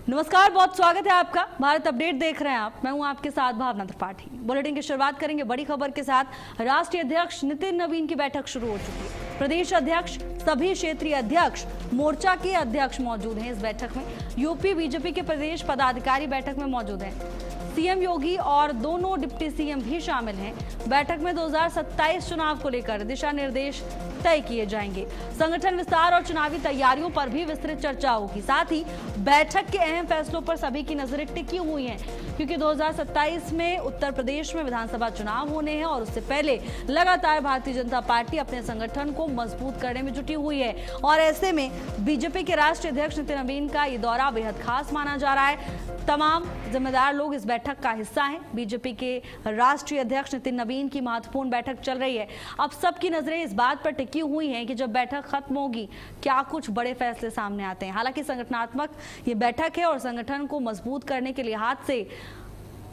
नमस्कार, बहुत स्वागत है आपका। भारत अपडेट देख रहे हैं आप। मैं हूं आपके साथ भावना त्रिपाठी। बुलेटिन की शुरुआत करेंगे बड़ी खबर के साथ। राष्ट्रीय अध्यक्ष नितिन नवीन की बैठक शुरू हो चुकी है। प्रदेश अध्यक्ष, सभी क्षेत्रीय अध्यक्ष, मोर्चा के अध्यक्ष मौजूद हैं इस बैठक में। यूपी बीजेपी के प्रदेश पदाधिकारी बैठक में मौजूद हैं। सीएम योगी और दोनों डिप्टी सीएम भी शामिल हैं। बैठक में 2027 चुनाव को लेकर दिशा निर्देश तय किए जाएंगे। संगठन विस्तार और चुनावी तैयारियों पर भी विस्तृत चर्चा होगी। साथ ही बैठक के अहम फैसलों पर सभी की नजरें टिकी हुई हैं, क्योंकि 2027 में उत्तर प्रदेश में विधानसभा चुनाव होने हैं और उससे पहले लगातार भारतीय जनता पार्टी अपने संगठन को मजबूत करने में जुटी हुई है। और ऐसे में बीजेपी के राष्ट्रीय अध्यक्ष नितिन नवीन का ये दौरा बेहद खास माना जा रहा है। तमाम जिम्मेदार लोग इस बैठक का हिस्सा हैं। बीजेपी के राष्ट्रीय अध्यक्ष नितिन नवीन की महत्वपूर्ण बैठक चल रही है। अब सबकी नजरें इस बात पर टिकी हुई हैं कि जब बैठक खत्म होगी क्या कुछ बड़े फैसले सामने आते हैं। हालांकि संगठनात्मक ये बैठक है और संगठन को मजबूत करने के लिहाज से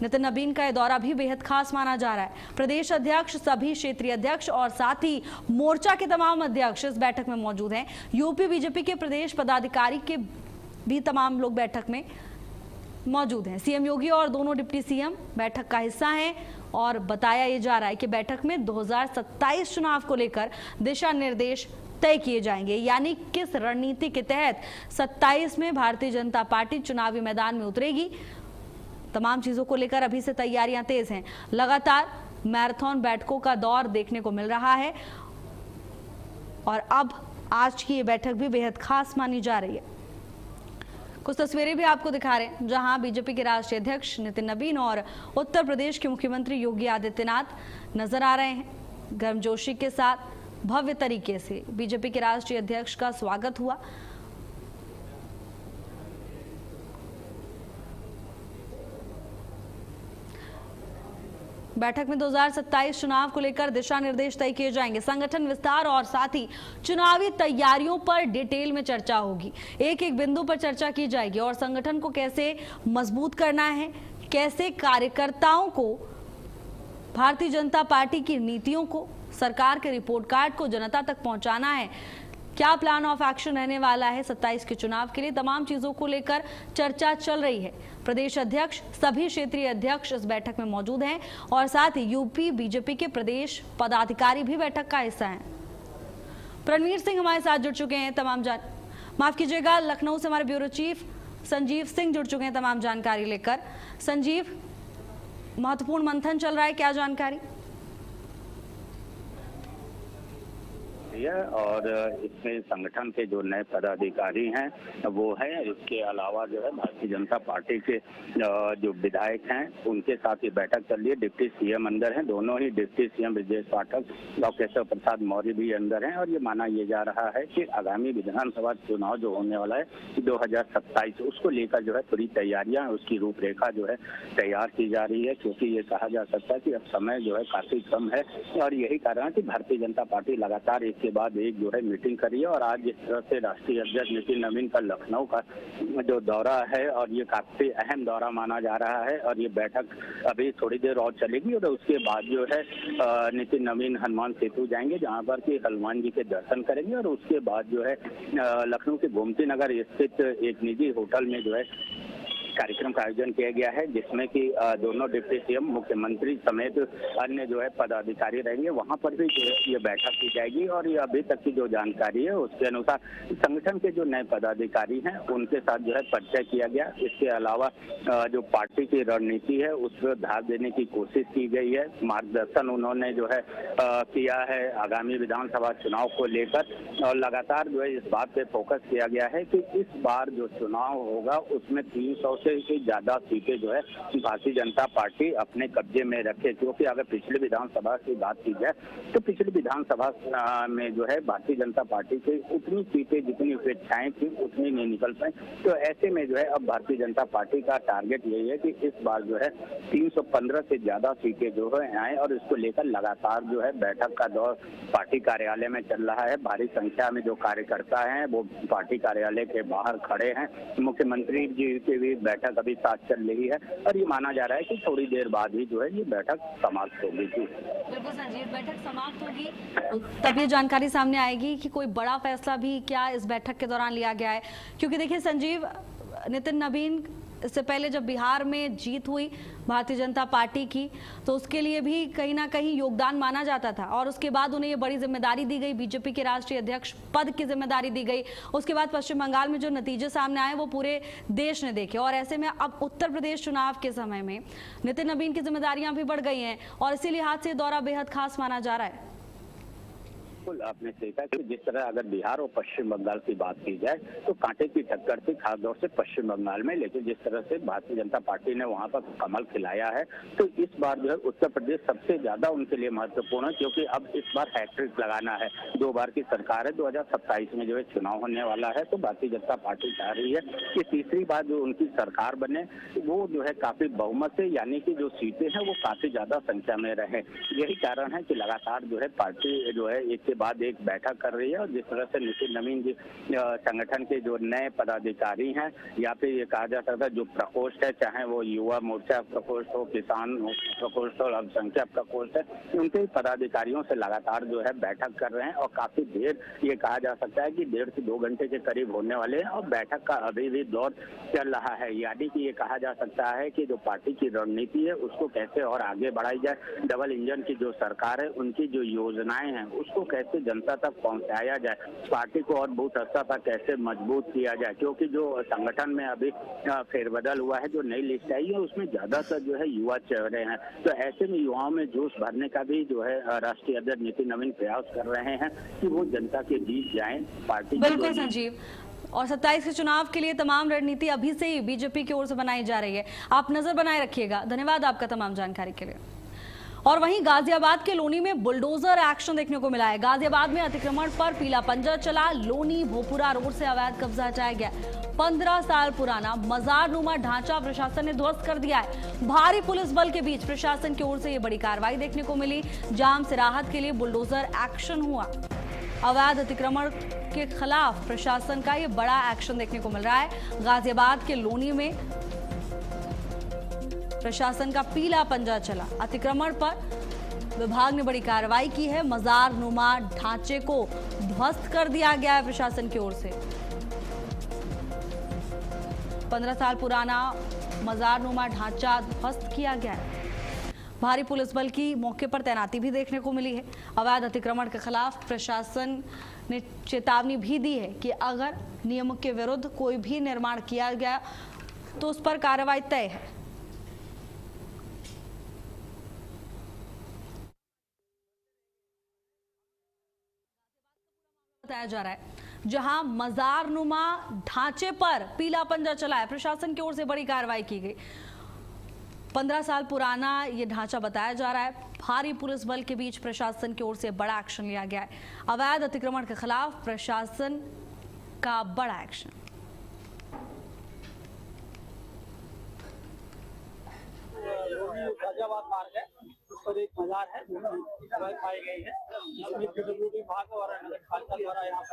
नितिन नवीन का यह दौरा भी बेहद खास माना जा रहा है। प्रदेश अध्यक्ष, सभी क्षेत्रीय अध्यक्ष और साथ ही मोर्चा के तमाम अध्यक्ष इस बैठक में मौजूद हैं। यूपी बीजेपी के प्रदेश पदाधिकारी के भी तमाम लोग बैठक में मौजूद हैं। सीएम योगी और दोनों डिप्टी सीएम बैठक का हिस्सा हैं और बताया ये जा रहा है कि बैठक में 2027 चुनाव को लेकर दिशा निर्देश तय किए जाएंगे, यानी किस रणनीति के तहत 27 में भारतीय जनता पार्टी चुनावी मैदान में उतरेगी। तमाम चीजों को लेकर अभी से तैयारियां तेज हैं। लगातार मैराथन बैठकों का दौर देखने को मिल रहा है और अब आज की ये बैठक भी बेहद खास मानी जा रही है। कुछ तस्वीरें भी आपको दिखा रहे हैं जहां बीजेपी के राष्ट्रीय अध्यक्ष नितिन नवीन और उत्तर प्रदेश के मुख्यमंत्री योगी आदित्यनाथ नजर आ रहे हैं। गर्मजोशी के साथ भव्य तरीके से बीजेपी के राष्ट्रीय अध्यक्ष का स्वागत हुआ। बैठक में 2027 चुनाव को लेकर दिशा निर्देश तय किए जाएंगे। संगठन विस्तार और साथ ही चुनावी तैयारियों पर डिटेल में चर्चा होगी। एक एक बिंदु पर चर्चा की जाएगी और संगठन को कैसे मजबूत करना है, कैसे कार्यकर्ताओं को भारतीय जनता पार्टी की नीतियों को, सरकार के रिपोर्ट कार्ड को जनता तक पहुंचाना है, क्या प्लान ऑफ एक्शन रहने वाला है 27 के चुनाव के लिए। तमाम चीजों को लेकर चर्चा चल रही है। प्रदेश अध्यक्ष, सभी क्षेत्रीय अध्यक्ष इस बैठक में मौजूद हैं और साथ ही यूपी बीजेपी के प्रदेश पदाधिकारी भी बैठक का हिस्सा हैं। रणवीर सिंह हमारे साथ जुड़ चुके हैं माफ कीजिएगा, लखनऊ से हमारे ब्यूरो चीफ संजीव सिंह जुड़ चुके हैं तमाम जानकारी लेकर। संजीव, महत्वपूर्ण मंथन चल रहा है, क्या जानकारी? और इसमें संगठन के जो नए पदाधिकारी हैं वो हैं। इसके अलावा जो है भारतीय जनता पार्टी के जो विधायक हैं उनके साथ ये बैठक चल रही है। डिप्टी सीएम अंदर हैं, दोनों ही deputy CM Brajesh Pathak, doctor Keshav Prasad Maurya भी अंदर हैं। और ये माना ये जा रहा है कि आगामी विधानसभा चुनाव जो होने वाला है 2027, उसको लेकर जो है पूरी तैयारियां, उसकी रूपरेखा जो है तैयार की जा रही है। क्योंकि ये कहा जा सकता है कि अब समय जो है काफी कम है और यही कारण है कि भारतीय जनता पार्टी लगातार एक के बाद एक जो है मीटिंग करी है। और आज जिस तरह से राष्ट्रीय अध्यक्ष नितिन नवीन का लखनऊ का जो दौरा है और ये काफी अहम दौरा माना जा रहा है और ये बैठक अभी थोड़ी देर और चलेगी और उसके बाद जो है नितिन नवीन हनुमान सेतु जाएंगे, जहां पर कि हनुमान जी के दर्शन करेंगे और उसके बाद जो है लखनऊ के गोमती नगर स्थित एक निजी होटल में जो है कार्यक्रम का आयोजन किया गया है, जिसमें कि दोनों डिप्टी सीएम, मुख्यमंत्री समेत अन्य जो है पदाधिकारी रहेंगे। वहां पर भी जो है ये बैठक की जाएगी और ये अभी तक की जो जानकारी है उसके अनुसार संगठन के जो नए पदाधिकारी हैं उनके साथ जो है परिचय किया गया। इसके अलावा जो पार्टी की रणनीति है उस पर ध्यान देने की कोशिश की गई है। मार्गदर्शन उन्होंने जो है किया है आगामी विधानसभा चुनाव को लेकर और लगातार जो है इस बात पे फोकस किया गया है कि इस बार जो चुनाव होगा उसमें 300 से ज्यादा सीटें जो है भारतीय जनता पार्टी अपने कब्जे में रखे। क्योंकि अगर पिछले विधानसभा की बात की जाए तो पिछली विधानसभा में जो है भारतीय जनता पार्टी की उतनी सीटें जितनी अपेक्षाएं थी उतनी नहीं निकल पाई। तो ऐसे में जो है अब भारतीय जनता पार्टी का टारगेट यही है कि इस बार जो है 315 से ज्यादा सीटें जो है आए और इसको लेकर लगातार जो है बैठक का दौर पार्टी कार्यालय में चल रहा है। भारी संख्या में जो कार्यकर्ता हैं वो पार्टी कार्यालय के बाहर खड़े हैं। मुख्यमंत्री जी की भी बैठक अभी साथ चल रही है और ये माना जा रहा है कि थोड़ी देर बाद ही जो है ये बैठक समाप्त होगी। बिल्कुल संजीव, बैठक समाप्त होगी तब ये जानकारी सामने आएगी कि कोई बड़ा फैसला भी क्या इस बैठक के दौरान लिया गया है। क्योंकि देखिए संजीव, नितिन नवीन, इससे पहले जब बिहार में जीत हुई भारतीय जनता पार्टी की तो उसके लिए भी कहीं ना कहीं योगदान माना जाता था और उसके बाद उन्हें ये बड़ी जिम्मेदारी दी गई, बीजेपी के राष्ट्रीय अध्यक्ष पद की जिम्मेदारी दी गई। उसके बाद पश्चिम बंगाल में जो नतीजे सामने आए वो पूरे देश ने देखे और ऐसे में अब उत्तर प्रदेश चुनाव के समय में नितिन नवीन की जिम्मेदारियां भी बढ़ गई हैं और इसी लिहाज से दौरा बेहद खास माना जा रहा है। आपने देखा कि जिस तरह अगर बिहार और पश्चिम बंगाल की बात की जाए तो कांटे की टक्कर थी खासतौर से पश्चिम बंगाल में, लेकिन जिस तरह से भारतीय जनता पार्टी ने वहां पर कमल खिलाया है तो इस बार जो है उत्तर प्रदेश सबसे ज्यादा उनके लिए महत्वपूर्ण है, क्योंकि अब इस बार हैट्रिक लगाना है। 2 बार की सरकार है, 2027 में जो है चुनाव होने वाला है, तो भारतीय जनता पार्टी चाह रही है कि तीसरी बार जो उनकी सरकार बने वो जो है काफी बहुमत से, यानी कि जो सीटें हैं वो काफी ज्यादा संख्या में रहे। यही कारण है कि लगातार जो है पार्टी जो है एक बाद एक बैठक कर रही है और जिस तरह से नितिन नवीन जी संगठन के जो नए पदाधिकारी हैं या फिर ये कहा जा सकता है जो प्रकोष्ठ है, चाहे वो युवा मोर्चा प्रकोष्ठ हो, किसान प्रकोष्ठ हो, अल्पसंख्यक प्रकोष्ठ है, उनके पदाधिकारियों से लगातार जो है बैठक कर रहे हैं और काफी देर ये कहा जा सकता है कि 1.5 से 2 घंटे के करीब होने वाले हैं और बैठक का अभी भी दौर चल रहा है। यानी कि ये कहा जा सकता है कि जो पार्टी की रणनीति है उसको कैसे और आगे बढ़ाई जाए, डबल इंजन की जो सरकार है उनकी जो योजनाएं हैं उसको कैसे जनता तक पहुंचाया जाए, पार्टी को और बूथ स्तर पर कैसे मजबूत किया जाए, क्योंकि जो संगठन में अभी फेरबदल हुआ है, जो नई लिस्ट आई है उसमें ज्यादातर जो है युवा चेहरे हैं, तो ऐसे में युवाओं में जोश भरने का भी जो है राष्ट्रीय अध्यक्ष नितिन नवीन प्रयास कर रहे हैं कि वो जनता के बीच जाएं। पार्टी बिल्कुल संजीव, और 27 के चुनाव के लिए तमाम रणनीति अभी से ही बीजेपी की ओर से बनाई जा रही है, आप नजर बनाए रखिएगा। धन्यवाद आपका तमाम जानकारी के लिए। और वहीं गाजियाबाद के लोनी में बुलडोजर एक्शन देखने को मिला है। गाजियाबाद में अतिक्रमण पर पीला पंजा चला, लोनी भोपुरा रोड से अवैध कब्जा हटाया गया। 15 साल पुराना मजार नुमा ढांचा प्रशासन ने ध्वस्त कर दिया है। भारी पुलिस बल के बीच प्रशासन की ओर से ये बड़ी कार्रवाई देखने को मिली। जाम से राहत के लिए बुलडोजर एक्शन हुआ। अवैध अतिक्रमण के खिलाफ प्रशासन का ये बड़ा एक्शन देखने को मिल रहा है। गाजियाबाद के लोनी में प्रशासन का पीला पंजा चला। अतिक्रमण पर विभाग ने बड़ी कार्रवाई की है। मजार नुमा ढांचे को ध्वस्त कर दिया गया है प्रशासन की ओर से। 15 साल पुराना मजार नुमा ढांचा ध्वस्त किया गया है। भारी पुलिस बल की मौके पर तैनाती भी देखने को मिली है। अवैध अतिक्रमण के खिलाफ प्रशासन ने चेतावनी भी दी है कि अगर नियम के विरुद्ध कोई भी निर्माण किया गया तो उस पर कार्रवाई तय है। बताया जा रहा है जहां मजार नुमा ढांचे पर पीला पंजा चला है, प्रशासन की ओर से बड़ी कार्रवाई की गई। 15 साल पुराना ये ढांचा बताया जा रहा है। भारी पुलिस बल के बीच प्रशासन की ओर से बड़ा एक्शन लिया गया है। अवैध अतिक्रमण के खिलाफ प्रशासन का बड़ा एक्शन। गाजियाबाद मार्ग है, उस पर एक मजार है जो पाई गई है, जिसमें पीडब्ल्यूडी विभाग और नगर पालिका द्वारा यहाँ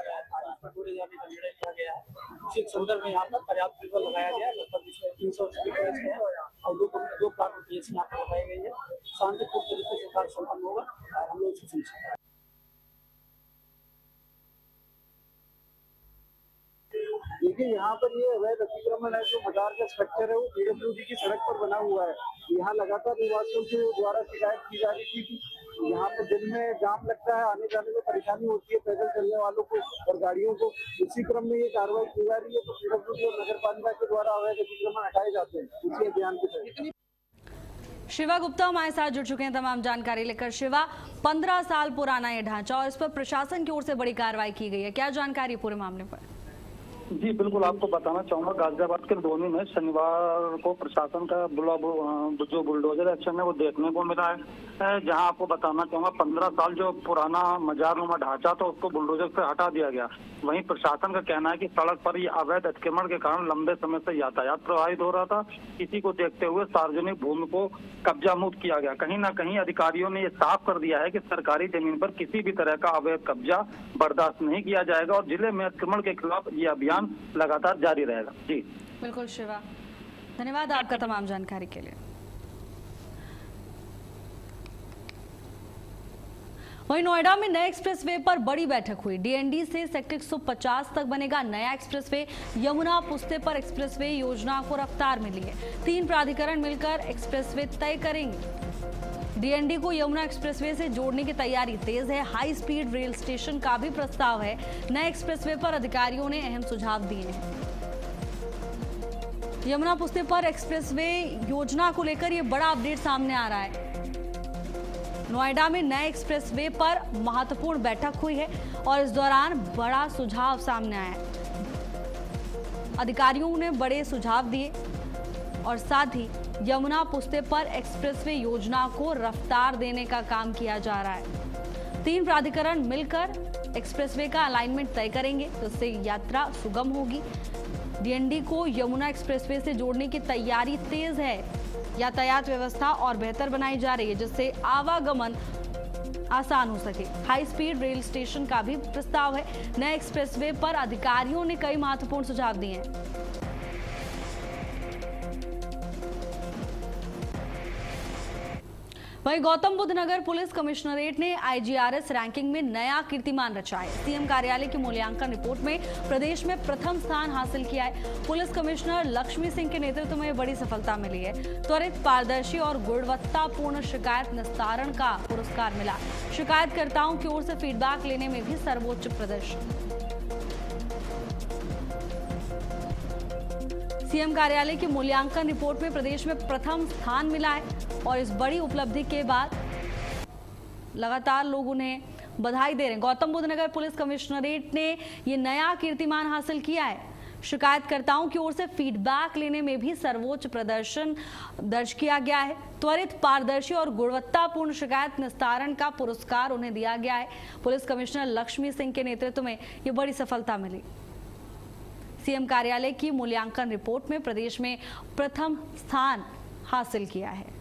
पर पूरे जाने का निर्णय लिया गया है। इसी संदर्भ में यहाँ पर पर्याप्त पुलिस लगाया गया है। लगभग इसमें 300 पुलिस है और दो प्लाटून पुलिस यहाँ पर लगाई गई है। शांतिपूर्ण तरीके से कार्य संपन्न होगा, हम लोग इसे सुनिश्चित करें। देखिए यहाँ पर ये अवैध अतिक्रमण है, जो मजार का स्ट्रक्चर है वो पीडब्ल्यूडी की सड़क पर बना हुआ है। यहाँ लगातार निवासियों के द्वारा शिकायत की जा रही थी कि यहाँ पर दिन में जाम लगता है, आने जाने में परेशानी होती है पैदल चलने वालों को और गाड़ियों को। इसी क्रम में ये कार्रवाई की जा रही है, तो पीडब्ल्यूडी और नगर पालिका के द्वारा अवैध अतिक्रमण हटाए जाते हैं इसी अभियान के तहत। शिवा गुप्ता हमारे साथ जुड़ चुके हैं तमाम जानकारी लेकर। शिवा, 15 साल पुराना ये ढांचा और इस पर प्रशासन की ओर से बड़ी कार्रवाई की गई है, क्या जानकारी पूरे मामले पर? जी बिल्कुल, आपको बताना चाहूंगा गाजियाबाद के लोनी में शनिवार को प्रशासन का जो बुलडोजर एक्शन है वो देखने को मिला है। जहां आपको बताना चाहूंगा 15 साल जो पुराना मजार नुमा ढांचा था उसको बुलडोजर से हटा दिया गया। वहीं प्रशासन का कहना है कि सड़क पर ये अवैध अतिक्रमण के कारण लंबे समय से यातायात प्रभावित हो रहा था। इसी को देखते हुए सार्वजनिक भूमि को कब्जा मुक्त किया गया। कहीं न कहीं अधिकारियों ने ये साफ कर दिया है कि सरकारी जमीन पर किसी भी तरह का अवैध कब्जा बर्दाश्त नहीं किया जाएगा और जिले में अतिक्रमण के खिलाफ ये अभियान लगातार जारी रहेगा। जी बिल्कुल शिवा, धन्यवाद आपका तमाम जानकारी के लिए। वहीं नोएडा में नए एक्सप्रेसवे पर बड़ी बैठक हुई। डीएनडी से सेक्टर 150 तक बनेगा नया एक्सप्रेसवे। यमुना पुस्ते पर एक्सप्रेसवे योजना को रफ्तार मिली है। 3 प्राधिकरण मिलकर एक्सप्रेसवे तय करेंगे। डीएनडी को यमुना एक्सप्रेसवे से जोड़ने की तैयारी तेज है। हाई स्पीड रेल स्टेशन का भी प्रस्ताव है। नए एक्सप्रेसवे पर अधिकारियों ने अहम सुझाव दिए हैं। यमुना पुस्ते पर एक्सप्रेसवे योजना को लेकर यह बड़ा अपडेट सामने आ रहा है। नोएडा में नए एक्सप्रेसवे पर महत्वपूर्ण बैठक हुई है और इस दौरान बड़ा सुझाव सामने आया है। अधिकारियों ने बड़े सुझाव दिए और साथ ही यमुना पुस्ते पर एक्सप्रेसवे योजना को रफ्तार देने का काम किया जा रहा है। 3 प्राधिकरण मिलकर एक्सप्रेसवे का अलाइनमेंट तय करेंगे, तो इससे यात्रा सुगम होगी। डीएनडी को यमुना एक्सप्रेसवे से जोड़ने की तैयारी तेज है। यातायात व्यवस्था और बेहतर बनाई जा रही है, जिससे आवागमन आसान हो सके। हाई स्पीड रेल स्टेशन का भी प्रस्ताव है। नए एक्सप्रेसवे पर अधिकारियों ने कई महत्वपूर्ण सुझाव दिए हैं। वहीं गौतम बुद्ध नगर पुलिस कमिश्नरेट ने आईजीआरएस रैंकिंग में नया कीर्तिमान रचा है। सीएम कार्यालय की मूल्यांकन रिपोर्ट में प्रदेश में प्रथम स्थान हासिल किया है। पुलिस कमिश्नर लक्ष्मी सिंह के नेतृत्व में बड़ी सफलता मिली है। त्वरित, पारदर्शी और गुणवत्तापूर्ण शिकायत निस्तारण का पुरस्कार मिला। शिकायतकर्ताओं की ओर से फीडबैक लेने में भी सर्वोच्च प्रदर्शन। सीएम कार्यालय की मूल्यांकन रिपोर्ट में प्रदेश में प्रथम स्थान मिला है और इस बड़ी उपलब्धि के बाद लगातार लोग उन्हें बधाई दे रहे हैं। गौतम बुद्ध नगर पुलिस कमिश्नरेट ने ये नया कीर्तिमान हासिल किया है। शिकायतकर्ताओं की ओर से फीडबैक लेने में भी सर्वोच्च प्रदर्शन दर्ज किया गया है। त्वरित, पारदर्शी और गुणवत्तापूर्ण शिकायत निस्तारण का पुरस्कार उन्हें दिया गया है। पुलिस कमिश्नर लक्ष्मी सिंह के नेतृत्व में ये बड़ी सफलता मिली। सीएम कार्यालय की मूल्यांकन रिपोर्ट में प्रदेश में प्रथम स्थान हासिल किया है।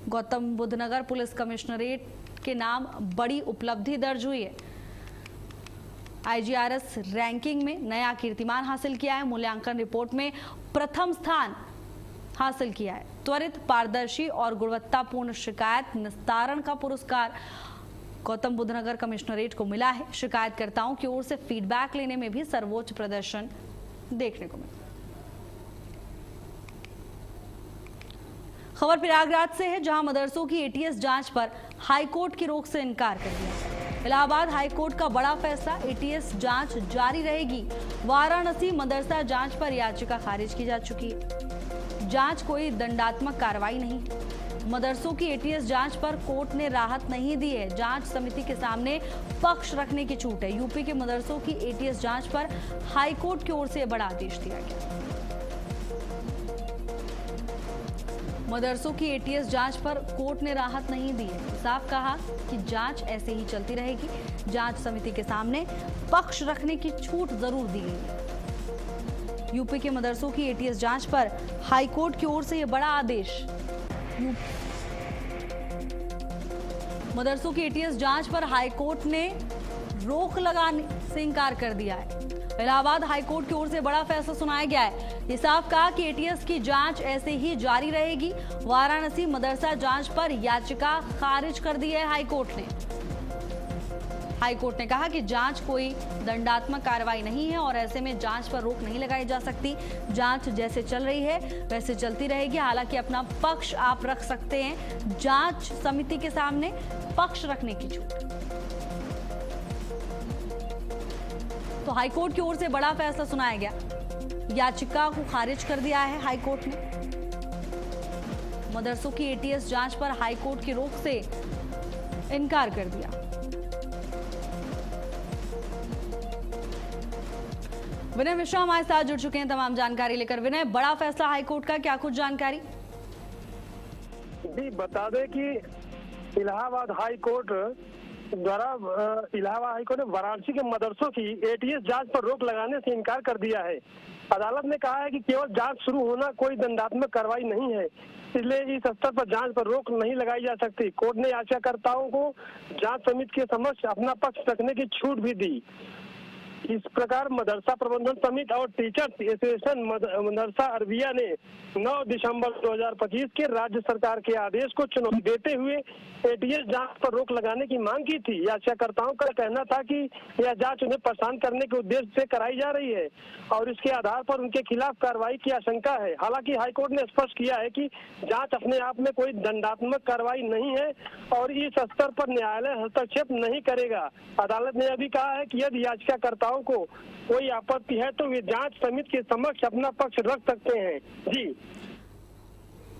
गौतम बुद्ध नगर पुलिस कमिश्नरेट के नाम बड़ी उपलब्धि दर्ज हुई है। आईजीआरएस रैंकिंग में नया कीर्तिमान हासिल किया है। मूल्यांकन रिपोर्ट में प्रथम स्थान हासिल किया है। त्वरित, पारदर्शी और गुणवत्तापूर्ण शिकायत निस्तारण का पुरस्कार गौतम बुद्ध नगर कमिश्नरेट को मिला है। शिकायतकर्ताओं की ओर से फीडबैक लेने में भी सर्वोच्च प्रदर्शन देखने को मिला। खबर प्रयागराज से है, जहां मदरसों की एटीएस जांच पर हाईकोर्ट की रोक से इनकार कर दिया। इलाहाबाद हाईकोर्ट का बड़ा फैसला, एटीएस जांच जारी रहेगी। वाराणसी मदरसा जांच पर याचिका खारिज की जा चुकी है। जांच कोई दंडात्मक कार्रवाई नहीं। मदरसों की एटीएस जांच पर कोर्ट ने राहत नहीं दी है। जांच समिति के सामने पक्ष रखने की छूट है। यूपी के मदरसों की एटीएस जांच पर हाईकोर्ट की ओर से बड़ा आदेश दिया गया। मदरसों की एटीएस जांच पर कोर्ट ने राहत नहीं दी है। साफ कहा कि जांच ऐसे ही चलती रहेगी। जांच समिति के सामने पक्ष रखने की छूट जरूर दी गई है। यूपी के मदरसों की एटीएस जांच पर हाईकोर्ट की ओर से यह बड़ा आदेश। मदरसों की एटीएस जांच पर हाईकोर्ट ने रोक लगाने से इनकार कर दिया है। इलाहाबाद हाईकोर्ट की ओर से बड़ा फैसला सुनाया गया है। ये साफ कहा कि एटीएस की जांच ऐसे ही जारी रहेगी। वाराणसी मदरसा जांच पर याचिका खारिज कर दी है हाईकोर्ट ने। हाईकोर्ट ने कहा कि जांच कोई दंडात्मक कार्रवाई नहीं है और ऐसे में जांच पर रोक नहीं लगाई जा सकती। जांच जैसे चल रही है वैसे चलती रहेगी। हालांकि अपना पक्ष आप रख सकते हैं। जांच समिति के सामने पक्ष रखने की छूट। तो हाईकोर्ट की ओर से बड़ा फैसला सुनाया गया। याचिका को खारिज कर दिया है हाईकोर्ट ने। मदरसों की एटीएस जांच पर हाईकोर्ट की रोक से इनकार कर दिया। विनय मिश्रा हमारे साथ जुड़ चुके हैं तमाम जानकारी लेकर। विनय, बड़ा फैसला हाईकोर्ट का, क्या कुछ जानकारी? जी बता दें कि इलाहाबाद हाई कोर्ट द्वारा इलाहाबाद हाई कोर्ट ने वाराणसी के मदरसों की एटीएस जांच पर रोक लगाने से इनकार कर दिया है। अदालत ने कहा है कि केवल जांच शुरू होना कोई दंडात्मक कार्रवाई नहीं है, इसलिए इस स्तर पर जांच पर रोक नहीं लगाई जा सकती। कोर्ट ने याचिकाकर्ताओं को जांच समिति के समक्ष अपना पक्ष रखने की छूट भी दी। इस प्रकार मदरसा प्रबंधन समिति और टीचर्स एसोसिएशन मदरसा अरबिया ने 9 दिसंबर 2025 के राज्य सरकार के आदेश को चुनौती देते हुए एटीएस जांच पर रोक लगाने की मांग की थी। याचिकाकर्ताओं का कहना था कि यह जांच उन्हें परेशान करने के उद्देश्य से कराई जा रही है और इसके आधार पर उनके खिलाफ कार्रवाई की आशंका है। हालांकि हाईकोर्ट ने स्पष्ट किया है कि जांच अपने आप में कोई दंडात्मक कार्रवाई नहीं है और इस स्तर पर न्यायालय हस्तक्षेप नहीं करेगा। अदालत ने अभी कहा है कि यदि याचिकाकर्ताओं को कोई आपत्ति है तो वे जांच समिति के समक्ष अपना पक्ष रख सकते हैं। जी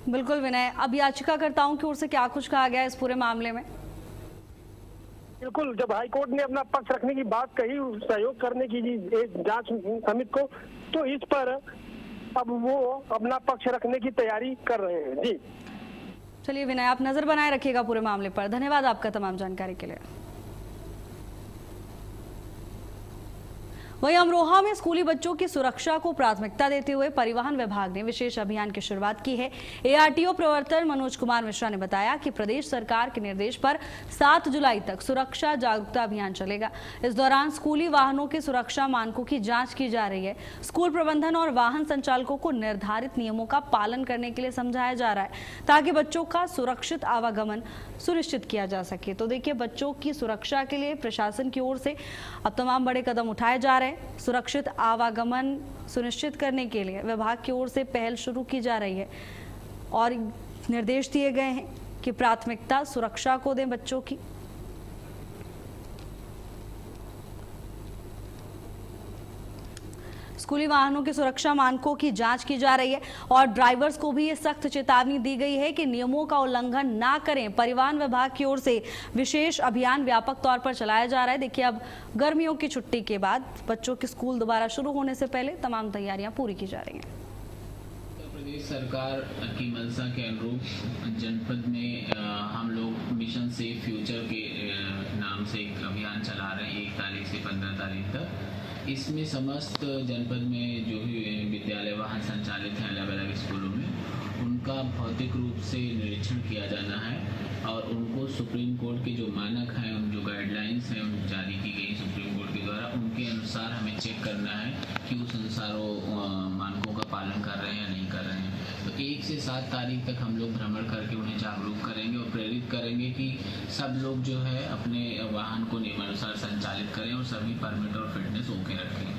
बिल्कुल विनय, अब याचिकाकर्ताओं की ओर से क्या कुछ कहा गया इस पूरे मामले में? बिल्कुल, जब हाईकोर्ट ने अपना पक्ष रखने की बात कही, सहयोग करने की जांच समिति को, तो इस पर अब वो अपना पक्ष रखने की तैयारी कर रहे हैं। जी चलिए विनय, आप नजर बनाए रखिएगा पूरे मामले पर। धन्यवाद आपका तमाम जानकारी के लिए। वहीं अमरोहा में स्कूली बच्चों की सुरक्षा को प्राथमिकता देते हुए परिवहन विभाग ने विशेष अभियान की शुरुआत की है। एआरटीओ प्रवर्तन मनोज कुमार मिश्रा ने बताया कि प्रदेश सरकार के निर्देश पर 7 जुलाई तक सुरक्षा जागरूकता अभियान चलेगा। इस दौरान स्कूली वाहनों के सुरक्षा मानकों की जांच की जा रही है। स्कूल प्रबंधन और वाहन संचालकों को निर्धारित नियमों का पालन करने के लिए समझाया जा रहा है ताकि बच्चों का सुरक्षित आवागमन सुनिश्चित किया जा सके। तो देखिए, बच्चों की सुरक्षा के लिए प्रशासन की ओर से अब तमाम बड़े कदम उठाए जा रहे हैं। सुरक्षित आवागमन सुनिश्चित करने के लिए विभाग की ओर से पहल शुरू की जा रही है और निर्देश दिए गए हैं कि प्राथमिकता सुरक्षा को दें बच्चों की। स्कूली वाहनों की सुरक्षा मानकों की जांच की जा रही है और ड्राइवर्स को भी ये सख्त चेतावनी दी गई है कि नियमों का उल्लंघन ना करें। परिवहन विभाग की ओर से विशेष अभियान व्यापक तौर पर चलाया जा रहा है। देखिए, अब गर्मियों की छुट्टी के बाद बच्चों के स्कूल दोबारा शुरू होने से पहले तमाम तैयारियां पूरी की जा रही हैं। उत्तर प्रदेश सरकार की मंशा के अनुरूप जनपद में हम लोग मिशन सेफ फ्यूचर के नाम से एक अभियान चला रहे हैं 1 तारीख से 15 तारीख तक। इसमें समस्त जनपद में जो भी विद्यालय वाहन संचालित हैं अलग अलग स्कूलों में, उनका भौतिक रूप से निरीक्षण किया जाना है और उनको सुप्रीम कोर्ट के जो मानक हैं, जो गाइडलाइंस हैं जारी की गई सुप्रीम कोर्ट के द्वारा, उनके अनुसार हमें चेक करना है कि उस अनुसार वो मानकों का पालन कर रहे हैं या नहीं कर रहे हैं। तो 1 से 7 तारीख तक हम लोग भ्रमण करके उन्हें जागरूक करेंगे और प्रेरित करेंगे कि सब लोग जो है अपने वाहन को नियमानुसार संचालित करें और सभी परमिट और फिटनेस ओके रखें।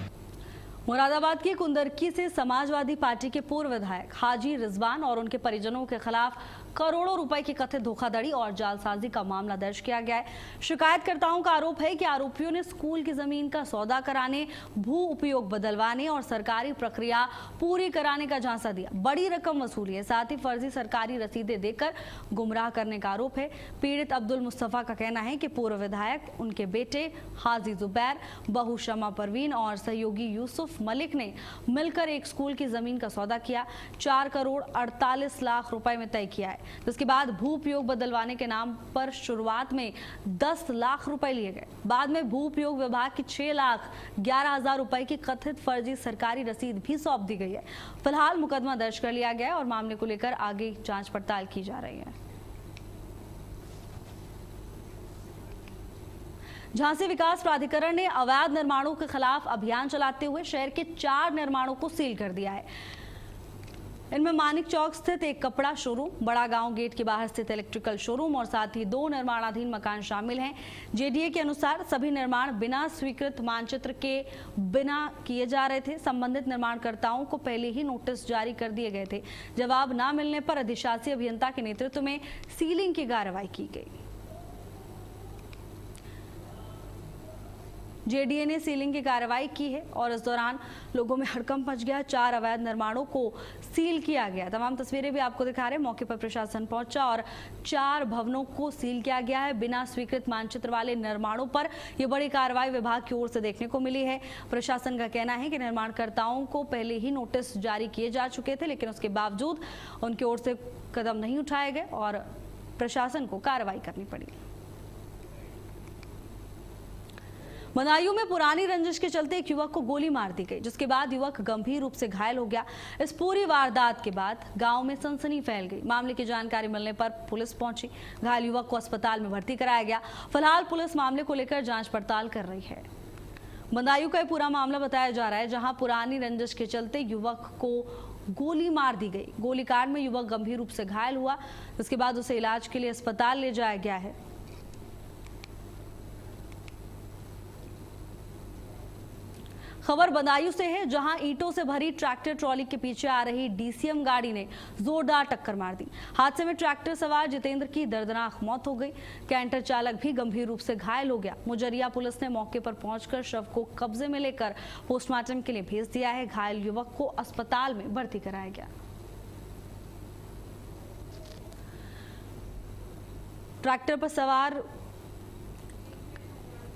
मुरादाबाद की कुंदरकी से समाजवादी पार्टी के पूर्व विधायक हाजी रिजवान और उनके परिजनों के खिलाफ करोड़ों रुपए की कथित धोखाधड़ी और जालसाजी का मामला दर्ज किया गया है। शिकायतकर्ताओं का आरोप है कि आरोपियों ने स्कूल की जमीन का सौदा कराने, भू उपयोग बदलवाने और सरकारी प्रक्रिया पूरी कराने का झांसा दिया, बड़ी रकम वसूली है, साथ ही फर्जी सरकारी रसीदें देकर गुमराह करने का आरोप है। पीड़ित अब्दुल मुस्तफा का कहना है कि पूर्व विधायक, उनके बेटे हाजी जुबैर, बहू शमा परवीन और सहयोगी यूसुफ मलिक ने मिलकर एक स्कूल की जमीन का सौदा किया, 4 करोड़ 48 लाख रुपए में तय किया है। जिसके बाद भू उपयोग बदलवाने के नाम पर शुरुआत में 10 लाख रुपए लिए गए। बाद में भू उपयोग विभाग की 6,11,000 रुपए की कथित फर्जी सरकारी रसीद भी सौंप दी गई है। फिलहाल मुकदमा दर्ज कर लिया गया है और मामले को लेकर आगे जांच पड़ताल की जा रही है। झांसी विकास प्राधिकरण ने अवैध निर्माणों के खिलाफ अभियान चलाते हुए शहर के 4 निर्माणों को सील कर दिया है। इनमें मानिक चौक स्थित एक कपड़ा शोरूम, बड़ा गांव गेट के बाहर स्थित इलेक्ट्रिकल शोरूम और साथ ही 2 निर्माणाधीन मकान शामिल हैं। जेडीए के अनुसार सभी निर्माण बिना स्वीकृत मानचित्र के बिना किए जा रहे थे। संबंधित निर्माणकर्ताओं को पहले ही नोटिस जारी कर दिए गए थे। जवाब न मिलने पर अधिशासी अभियंता के नेतृत्व में सीलिंग की कार्रवाई की गई। जेडीए ने सीलिंग की कार्रवाई की है और इस दौरान लोगों में हड़कंप मच गया। 4 अवैध निर्माणों को सील किया गया। तमाम तस्वीरें भी आपको दिखा रहे हैं। मौके पर प्रशासन पहुंचा और 4 भवनों को सील किया गया है। बिना स्वीकृत मानचित्र वाले निर्माणों पर यह बड़ी कार्रवाई विभाग की ओर से देखने को मिली है। प्रशासन का कहना है कि निर्माणकर्ताओं को पहले ही नोटिस जारी किए जा चुके थे, लेकिन उसके बावजूद उनकी ओर से कदम नहीं उठाए गए और प्रशासन को कार्रवाई करनी पड़ी। बदायूं में पुरानी रंजिश के चलते एक युवक को गोली मार दी गई, जिसके बाद युवक गंभीर रूप से घायल हो गया। इस पूरी वारदात के बाद गांव में सनसनी फैल गई। मामले की जानकारी मिलने पर पुलिस पहुंची। घायल युवक को अस्पताल में भर्ती कराया गया। फिलहाल पुलिस मामले को लेकर जांच पड़ताल कर रही है। बदायूं का ये पूरा मामला बताया जा रहा है, जहां पुरानी रंजिश के चलते युवक को गोली मार दी गई। गोलीकांड में युवक गंभीर रूप से घायल हुआ, उसके बाद उसे इलाज के लिए अस्पताल ले जाया गया है। खबर बदायूं से है, जहां ईंटों से भरी ट्रैक्टर ट्रॉली के पीछे आ रही डीसीएम गाड़ी ने जोरदार टक्कर मार दी। हादसे में ट्रैक्टर सवार जितेंद्र की दर्दनाक मौत हो गई। कैंटर चालक भी गंभीर रूप से घायल हो गया। मुजरिया पुलिस ने मौके पर पहुंचकर शव को कब्जे में लेकर पोस्टमार्टम के लिए भेज दिया है। घायल युवक को अस्पताल में भर्ती कराया गया। ट्रैक्टर पर सवार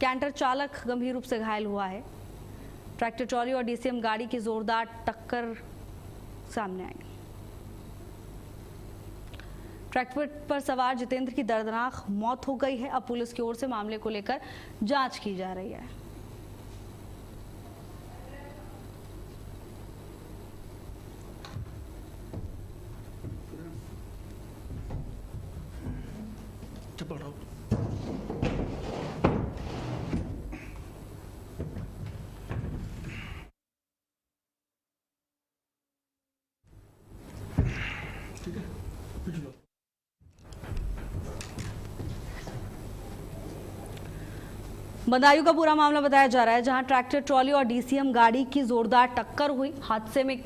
कैंटर चालक गंभीर रूप से घायल हुआ है। ट्रैक्टर ट्रॉली और डीसीएम गाड़ी की जोरदार टक्कर सामने आई। ट्रैक्टर पर सवार जितेंद्र की दर्दनाक मौत हो गई है। अब पुलिस की ओर से मामले को लेकर जांच की जा रही है। बदायूं का पूरा मामला बताया जा रहा है, जहां ट्रैक्टर ट्रॉली और डीसीएम गाड़ी की जोरदार टक्कर हुई। हादसे में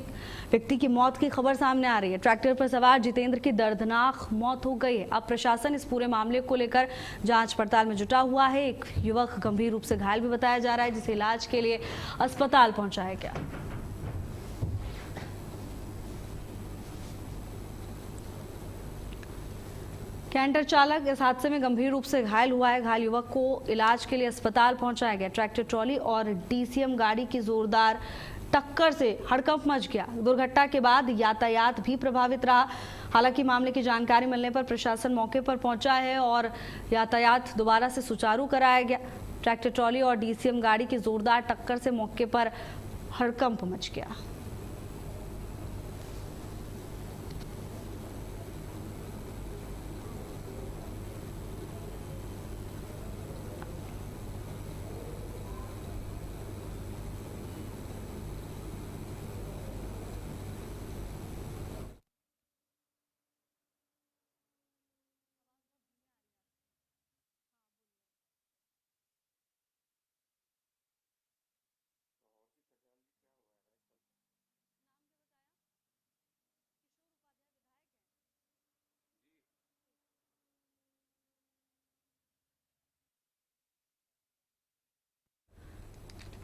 व्यक्ति की मौत की खबर सामने आ रही है। ट्रैक्टर पर सवार जितेंद्र की दर्दनाक मौत हो गई है। अब प्रशासन इस पूरे मामले को लेकर जांच पड़ताल में जुटा हुआ है। एक युवक गंभीर रूप से घायल भी बताया जा रहा है, जिसे इलाज के लिए अस्पताल पहुंचाया गया। कैंटर चालक इस हादसे में गंभीर रूप से घायल हुआ है। घायल युवक को इलाज के लिए अस्पताल पहुंचाया गया। ट्रैक्टर ट्रॉली और डीसीएम गाड़ी की जोरदार टक्कर से हड़कंप मच गया। दुर्घटना के बाद यातायात भी प्रभावित रहा। हालांकि मामले की जानकारी मिलने पर प्रशासन मौके पर पहुंचा है और यातायात दोबारा से सुचारू कराया गया। ट्रैक्टर ट्रॉली और डीसीएम गाड़ी की जोरदार टक्कर से मौके पर हड़कंप मच गया।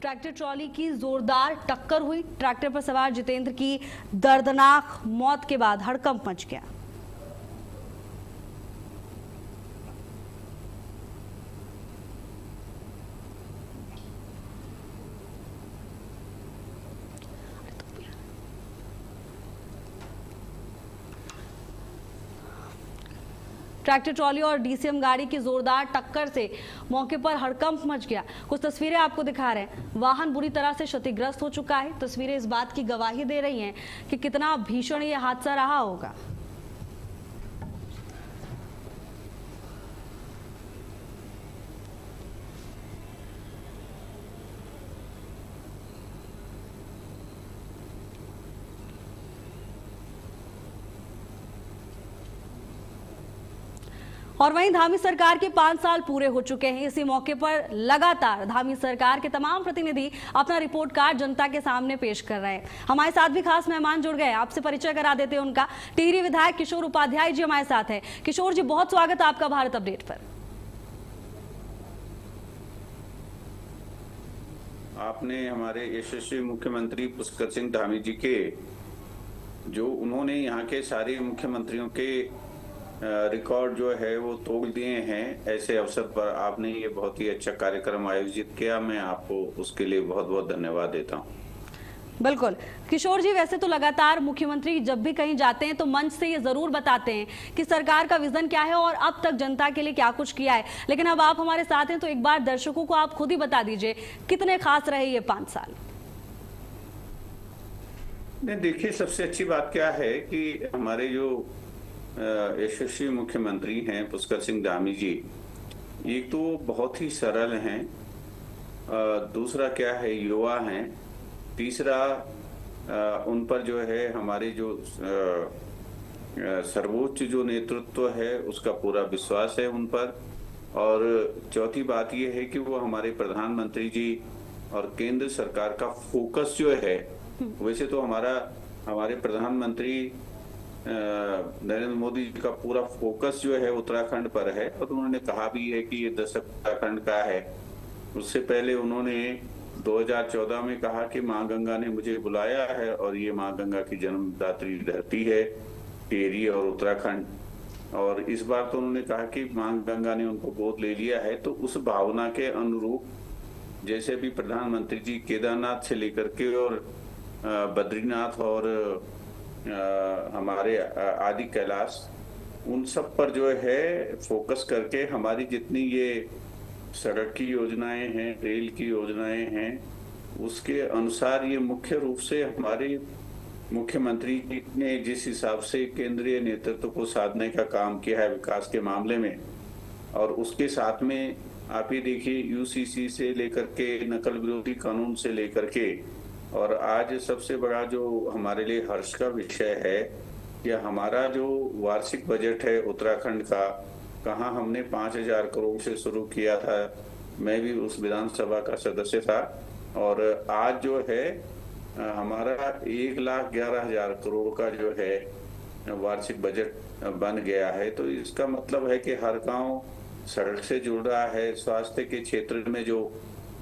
ट्रैक्टर ट्रॉली की जोरदार टक्कर हुई। ट्रैक्टर पर सवार जितेंद्र की दर्दनाक मौत के बाद हड़कंप मच गया। ट्रैक्टर ट्रॉली और डीसीएम गाड़ी की जोरदार टक्कर से मौके पर हड़कंप मच गया। कुछ तस्वीरें आपको दिखा रहे हैं। वाहन बुरी तरह से क्षतिग्रस्त हो चुका है। तस्वीरें इस बात की गवाही दे रही हैं कि कितना भीषण ये हादसा रहा होगा। और वहीं धामी सरकार के 5 साल पूरे हो चुके हैं। इसी मौके पर लगातार धामी सरकार के तमाम प्रतिनिधि अपना रिपोर्ट कार्ड जनता के सामने पेश कर रहे हैं। हमारे साथ भी खास मेहमान जुड़ गए, आपसे परिचय करा देते हैं उनका। टिहरी विधायक किशोर उपाध्याय जी हमारे साथ हैं। किशोर जी, बहुत स्वागत है आपका भारत अपडेट पर। आपने हमारे यशस्वी मुख्यमंत्री पुष्कर सिंह धामी जी के जो उन्होंने यहाँ के सारे मुख्यमंत्रियों के रिकॉर्ड जो है वो तोड़ दिए हैं, ऐसे अवसर पर आपने ये बहुत ही अच्छा कार्यक्रम आयोजित किया। मैं आपको उसके लिए बहुत बहुत धन्यवाद देता हूँ। बिल्कुल किशोर जी, वैसे तो लगातार मुख्यमंत्री जब भी कहीं जाते हैं तो मंच से ये जरूर बताते हैं कि सरकार का विजन क्या है और अब तक जनता के लिए क्या कुछ किया है, लेकिन अब आप हमारे साथ हैं तो एक बार दर्शकों को आप खुद ही बता दीजिए कितने खास रहे ये 5 साल। नहीं, देखिए, सबसे अच्छी बात क्या है कि हमारे जो यशस्वी मुख्यमंत्री हैं पुष्कर सिंह धामी जी, एक तो बहुत ही सरल हैं दूसरा क्या है, युवा हैं। तीसरा उन पर जो है हमारे जो सर्वोच्च जो नेतृत्व है उसका पूरा विश्वास है उन पर। और चौथी बात यह है कि वो हमारे प्रधानमंत्री जी और केंद्र सरकार का फोकस जो है, वैसे तो हमारे प्रधानमंत्री नरेंद्र मोदी जी का पूरा फोकस जो है उत्तराखंड पर है, और उन्होंने कहा भी है कि ये दशक उत्तराखंड का है। उससे पहले उन्होंने 2014 में कहा कि माँ गंगा ने मुझे बुलाया है और ये माँ गंगा की जन्मदात्री धरती है, टिहरी और उत्तराखंड। और इस बार तो उन्होंने कहा कि माँ गंगा ने उनको गोद ले लिया है। तो उस भावना के अनुरूप जैसे भी प्रधानमंत्री जी केदारनाथ से लेकर के और बद्रीनाथ और हमारे आदि कैलाश, उन सब पर जो है फोकस करके हमारी जितनी ये सड़क की योजनाएं हैं, रेल की योजनाएं हैं, उसके अनुसार ये मुख्य रूप से हमारे मुख्यमंत्री जी ने जिस हिसाब से केंद्रीय नेतृत्व को साधने का काम किया है विकास के मामले में, और उसके साथ में आप ही देखिए यूसीसी से लेकर के नकल विरोधी कानून से लेकर के, और आज सबसे बड़ा जो हमारे लिए हर्ष का विषय है कि हमारा जो वार्षिक बजट है उत्तराखंड का, कहाँ हमने 5,000 करोड़ से शुरू किया था। मैं भी उस विधानसभा का सदस्य था, और आज जो है हमारा 1,11,000 करोड़ का जो है वार्षिक बजट बन गया है। तो इसका मतलब है कि हर गांव सड़क से जुड़ रहा है। स्वास्थ्य के क्षेत्र में जो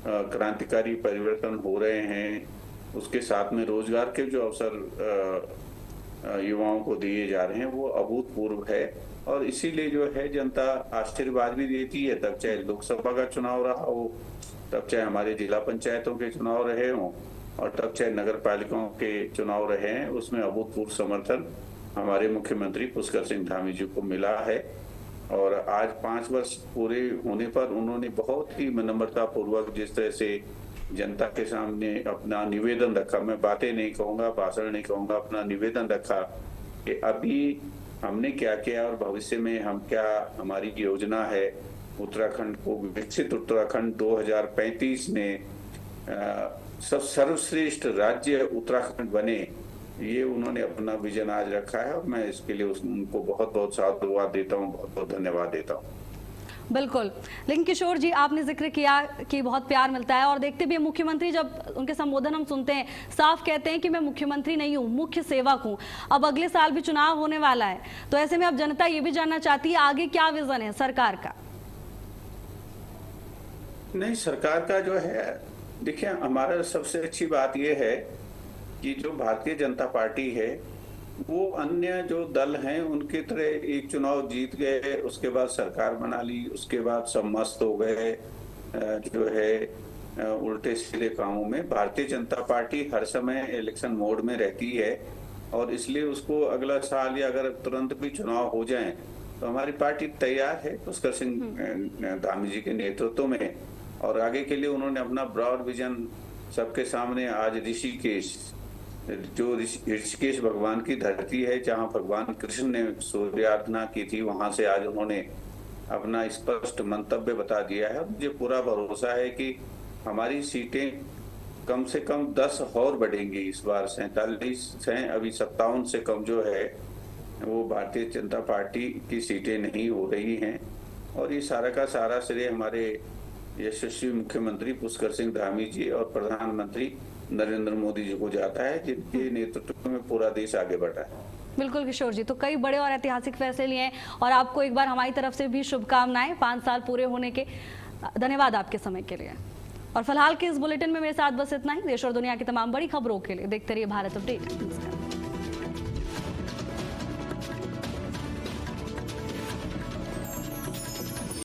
क्रांतिकारी परिवर्तन हो रहे हैं, उसके साथ में रोजगार के जो अवसर युवाओं को दिए जा रहे हैं, वो अभूतपूर्व है। और इसीलिए जो है जनता आशीर्वाद भी देती है, तब चाहे लोकसभा का चुनाव रहा हो, तब चाहे हमारे जिला पंचायतों के चुनाव रहे हों, और तब चाहे नगर पालिकाओं के चुनाव रहे हैं, उसमें अभूतपूर्व समर्थन हमारे मुख्यमंत्री पुष्कर सिंह धामी जी को मिला है। और आज 5 वर्ष पूरे होने पर उन्होंने बहुत ही विनम्रता पूर्वक जिस तरह से जनता के सामने अपना निवेदन रखा, मैं बातें नहीं कहूँगा, भाषण नहीं कहूँगा, अपना निवेदन रखा कि अभी हमने क्या किया और भविष्य में हम क्या, हमारी योजना है उत्तराखंड को विकसित उत्तराखंड 2035 में सब सर्वश्रेष्ठ राज्य उत्तराखंड बने, ये उन्होंने अपना विजन आज रखा है। और मैं इसके लिए उनको बहुत बहुत साधुवाद देता हूँ, बहुत बहुत धन्यवाद देता हूँ। बिल्कुल। लेकिन किशोर जी, आपने जिक्र किया कि बहुत प्यार मिलता है, और देखते भी मुख्यमंत्री जब उनके संबोधन हम सुनते हैं, साफ कहते हैं कि मैं मुख्यमंत्री नहीं हूँ, मुख्य सेवक हूँ। अब अगले साल भी चुनाव होने वाला है, तो ऐसे में अब जनता ये भी जानना चाहती है आगे क्या विजन है सरकार का। नहीं, सरकार का जो है, देखिए हमारा सबसे अच्छी बात यह है कि जो भारतीय जनता पार्टी है वो अन्य जो दल हैं उनकी तरह एक चुनाव जीत गए, उसके बाद सरकार बना ली, उसके बाद सब मस्त हो गए जो है उल्टे सीधे कामों में। भारतीय जनता पार्टी हर समय इलेक्शन मोड में रहती है, और इसलिए उसको अगला साल या अगर तुरंत भी चुनाव हो जाए तो हमारी पार्टी तैयार है पुष्कर सिंह धामी जी के नेतृत्व में। और आगे के लिए उन्होंने अपना ब्रॉड विजन सबके सामने आज ऋषिकेश, जो ऋषिकेश भगवान की धरती है जहां भगवान कृष्ण ने सूर्याराधना की थी, वहां से आज उन्होंने अपना स्पष्ट मंतव्य बता दिया है। मुझे पूरा भरोसा है कि हमारी सीटें कम से कम 10 और बढ़ेंगी इस बार। 47 हैं, अभी 57 से कम जो है वो भारतीय जनता पार्टी की सीटें नहीं हो रही हैं। और ये सारा का सारा श्रेय हमारे यशस्वी मुख्यमंत्री पुष्कर सिंह धामी जी और प्रधानमंत्री नरेंद्र मोदी जी को जाता है, जिनके नेतृत्व में पूरा देश आगे बढ़ा है। बिल्कुल किशोर जी, तो कई बड़े और ऐतिहासिक फैसले लिए हैं, और आपको एक बार हमारी तरफ से भी शुभकामनाएं 5 साल पूरे होने के। धन्यवाद आपके समय के लिए। और फिलहाल के इस बुलेटिन में मेरे साथ बस इतना ही। देश और दुनिया की तमाम बड़ी खबरों के लिए देखते रहिए भारत अपडेट। नमस्कार।